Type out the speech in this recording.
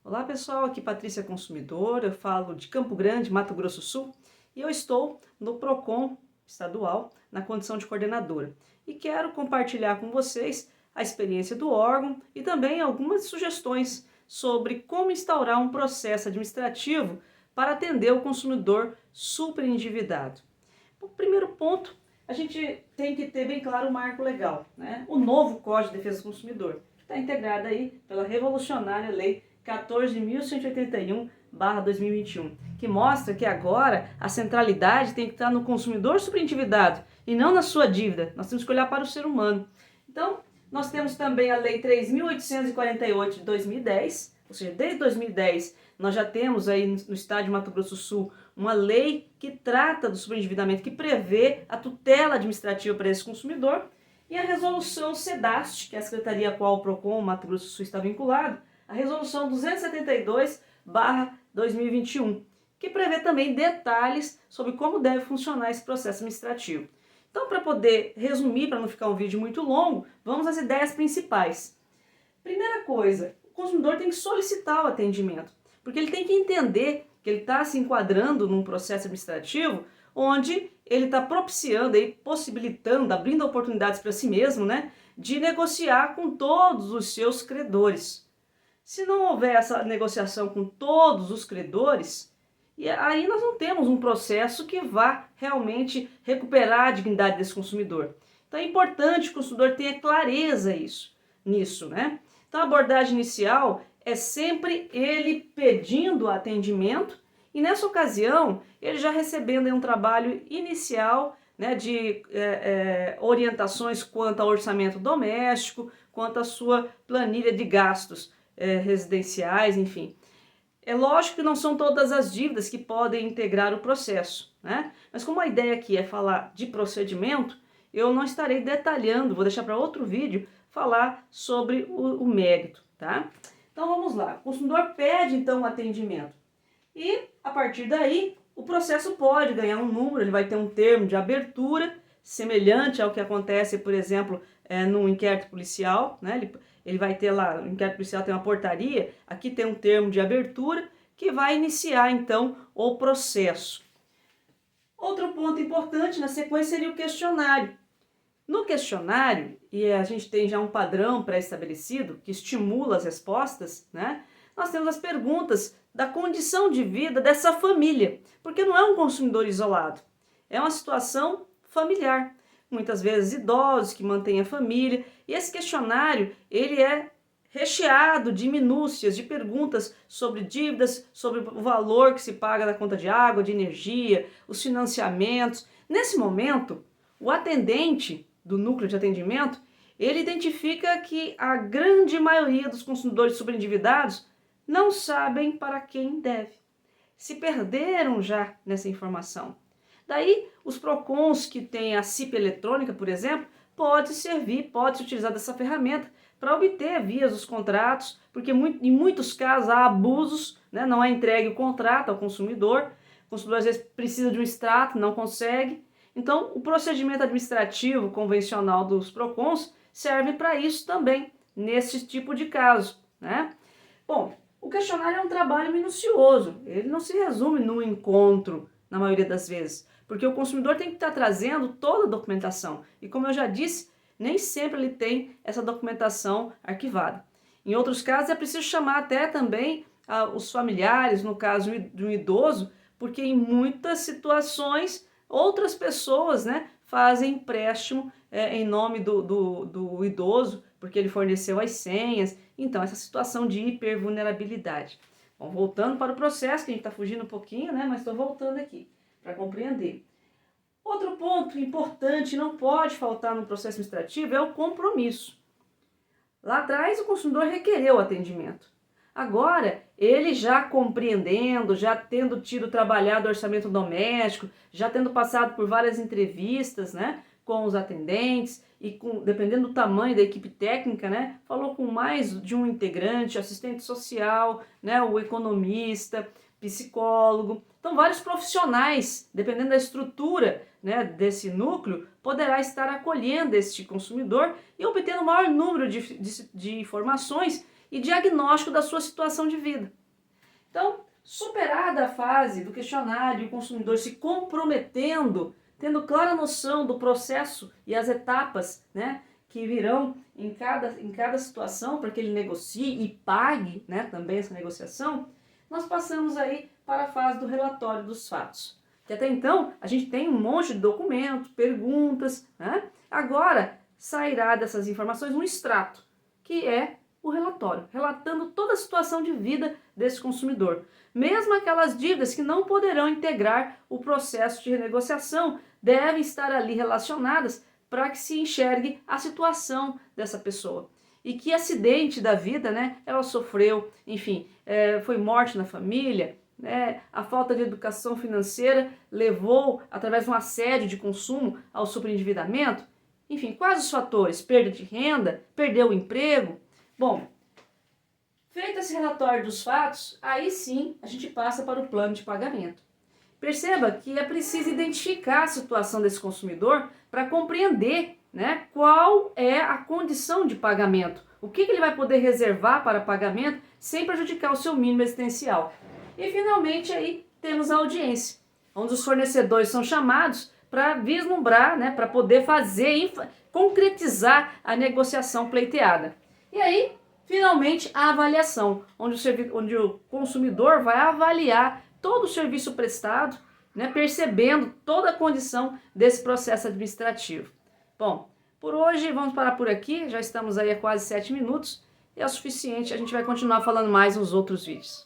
Olá pessoal, aqui Patrícia Consumidora, eu falo de Campo Grande, Mato Grosso do Sul, e eu estou no Procon estadual na condição de coordenadora. E quero compartilhar com vocês a experiência do órgão e também algumas sugestões sobre como instaurar um processo administrativo para atender o consumidor superendividado. O primeiro ponto, a gente tem que ter bem claro o marco legal, né? O novo Código de Defesa do Consumidor, que está integrado aí pela revolucionária Lei 14.181/2021, que mostra que agora a centralidade tem que estar no consumidor superendividado e não na sua dívida. Nós temos que olhar para o ser humano. Então, nós temos também a Lei 3.848 de 2010, ou seja, desde 2010 nós já temos aí no estado de Mato Grosso do Sul uma lei que trata do superendividamento, que prevê a tutela administrativa para esse consumidor, e a resolução SEDAST, que é a secretaria a qual o Procon Mato Grosso do Sul está vinculado, a resolução 272/2021, que prevê também detalhes sobre como deve funcionar esse processo administrativo. Então, para poder resumir, para não ficar um vídeo muito longo, vamos às ideias principais. Primeira coisa, o consumidor tem que solicitar o atendimento, porque ele tem que entender que ele está se enquadrando num processo administrativo onde ele está propiciando, aí, possibilitando, abrindo oportunidades para si mesmo, né, de negociar com todos os seus credores. Se não houver essa negociação com todos os credores, e aí nós não temos um processo que vá realmente recuperar a dignidade desse consumidor. Então é importante que o consumidor tenha clareza nisso, né? Então a abordagem inicial é sempre ele pedindo atendimento e nessa ocasião ele já recebendo um trabalho inicial, né, de orientações quanto ao orçamento doméstico, quanto à sua planilha de gastos residenciais, enfim. É lógico que não são todas as dívidas que podem integrar o processo, né? Mas como a ideia aqui é falar de procedimento, eu não estarei detalhando, vou deixar para outro vídeo falar sobre o mérito, tá? Então vamos lá, o consumidor pede então o atendimento e a partir daí o processo pode ganhar um número, ele vai ter um termo de abertura, semelhante ao que acontece, por exemplo, no inquérito policial, né? Ele vai ter lá, o inquérito policial tem uma portaria, aqui tem um termo de abertura que vai iniciar então o processo. Outro ponto importante na sequência seria o questionário. No questionário, e a gente tem já um padrão pré-estabelecido que estimula as respostas, né? Nós temos as perguntas da condição de vida dessa família, porque não é um consumidor isolado, é uma situação familiar. Muitas vezes idosos que mantêm a família, e esse questionário ele é recheado de minúcias, de perguntas sobre dívidas, sobre o valor que se paga da conta de água, de energia, os financiamentos. Nesse momento, o atendente do núcleo de atendimento, ele identifica que a grande maioria dos consumidores superendividados não sabem para quem deve. Se perderam já nessa informação. Daí, os PROCONs que têm a CIP eletrônica, por exemplo, pode servir, pode se utilizar dessa ferramenta para obter vias dos contratos, porque em muitos casos há abusos, né? Não é entregue o contrato ao consumidor, o consumidor às vezes precisa de um extrato, não consegue. Então, o procedimento administrativo convencional dos PROCONs serve para isso também, nesse tipo de caso, né? Bom, o questionário é um trabalho minucioso, ele não se resume num encontro, na maioria das vezes, porque o consumidor tem que estar trazendo toda a documentação, e como eu já disse, nem sempre ele tem essa documentação arquivada. Em outros casos é preciso chamar até também os familiares, no caso de um idoso, porque em muitas situações outras pessoas, né, fazem empréstimo em nome do idoso, porque ele forneceu as senhas, então essa situação de hipervulnerabilidade. Bom, voltando para o processo, que a gente está fugindo um pouquinho, né, mas estou voltando aqui para compreender. Outro ponto importante, não pode faltar no processo administrativo, é o compromisso. Lá atrás o consumidor requereu o atendimento. Agora, ele já compreendendo, já tendo tido trabalhado o orçamento doméstico, já tendo passado por várias entrevistas, né, com os atendentes e dependendo do tamanho da equipe técnica, né, falou com mais de um integrante, assistente social, né, o economista, psicólogo. Então, vários profissionais, dependendo da estrutura, né, desse núcleo, poderá estar acolhendo este consumidor e obtendo o maior número de informações e diagnóstico da sua situação de vida. Então, superada a fase do questionário e o consumidor se comprometendo, tendo clara noção do processo e as etapas, né, que virão em cada situação para que ele negocie e pague, né, também essa negociação, nós passamos aí para a fase do relatório dos fatos. Que até então a gente tem um monte de documentos, perguntas, né? Agora sairá dessas informações um extrato, que é o relatório, relatando toda a situação de vida desse consumidor. Mesmo aquelas dívidas que não poderão integrar o processo de renegociação, devem estar ali relacionadas para que se enxergue a situação dessa pessoa. E que acidente da vida, né, ela sofreu, enfim, foi morte na família, né, a falta de educação financeira levou, através de um assédio de consumo, ao superendividamento. Enfim, quais os fatores? Perda de renda, perdeu o emprego. Bom, feito esse relatório dos fatos, aí sim a gente passa para o plano de pagamento. Perceba que é preciso identificar a situação desse consumidor para compreender, né, qual é a condição de pagamento, o que ele vai poder reservar para pagamento sem prejudicar o seu mínimo existencial. E finalmente aí temos a audiência, onde os fornecedores são chamados para vislumbrar, né, para poder fazer, concretizar a negociação pleiteada. E aí, finalmente, a avaliação, onde o consumidor vai avaliar todo o serviço prestado, né, percebendo toda a condição desse processo administrativo. Bom, por hoje vamos parar por aqui, já estamos aí a quase 7 minutos, e é o suficiente, a gente vai continuar falando mais nos outros vídeos.